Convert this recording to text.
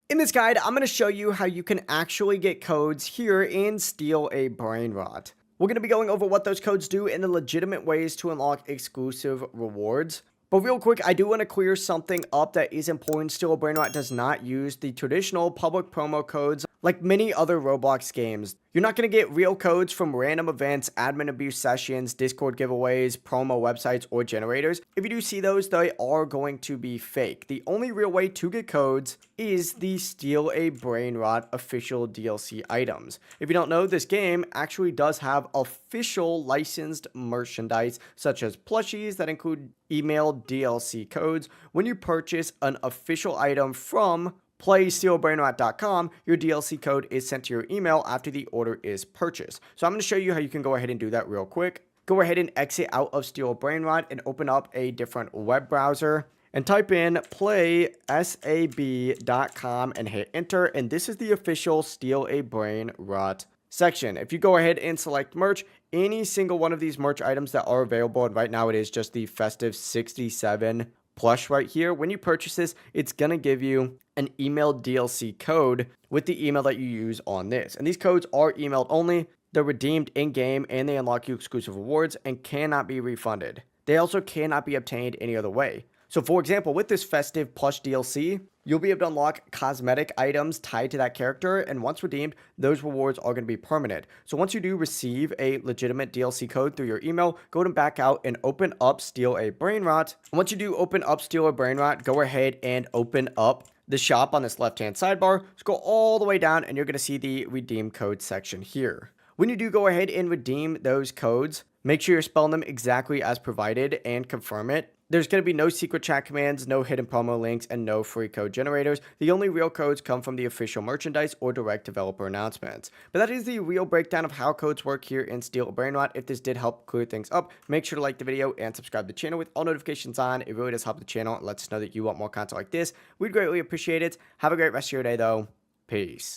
In this guide, I'm going to show you how you can actually get codes here and steal a Brainrot. We're going to be going over what those codes do and the legitimate ways to unlock exclusive rewards. But real quick, I do want to clear something up that is important. Steal a Brainrot does not use the traditional public promo codes like many other Roblox games. You're not going to get real codes from random events, admin abuse sessions, Discord giveaways, promo websites, or generators. If you do see those, they are going to be fake. The only real way to get codes is the Steal a Brainrot official DLC items. If you don't know, this game actually does have official licensed merchandise, such as plushies that include emailed DLC codes. When you purchase an official item from playstealbrainrot.com, your DLC code is sent to your email after the order is purchased. So I'm going to show you how you can go ahead and do that real quick. Go ahead and exit out of Steal a Brainrot and open up a different web browser and type in playsab.com and hit enter. And this is the official Steal a Brainrot section. If you go ahead and select merch, any single one of these merch items that are available, and right now it is just the Festive 67 plush right here. When you purchase this, it's going to give you an emailed DLC code with the email that you use on this. And these codes are emailed only. They're redeemed in-game and they unlock you exclusive rewards and cannot be refunded. They also cannot be obtained any other way. So for example, with this Festive Plush DLC, you'll be able to unlock cosmetic items tied to that character, and once redeemed, those rewards are going to be permanent. So once you do receive a legitimate DLC code through your email, go to back out and open up Steal a Brainrot. And once you do open up Steal a Brainrot, go ahead and open up the shop on this left-hand sidebar. Scroll all the way down and you're going to see the redeem code section here. When you do go ahead and redeem those codes, make sure you're spelling them exactly as provided and confirm it. There's going to be no secret chat commands, no hidden promo links, and no free code generators. The only real codes come from the official merchandise or direct developer announcements. But that is the real breakdown of how codes work here in Steal a Brainrot. If this did help clear things up, make sure to like the video and subscribe to the channel with all notifications on. It really does help the channel and lets us know that you want more content like this. We'd greatly appreciate it. Have a great rest of your day though. Peace.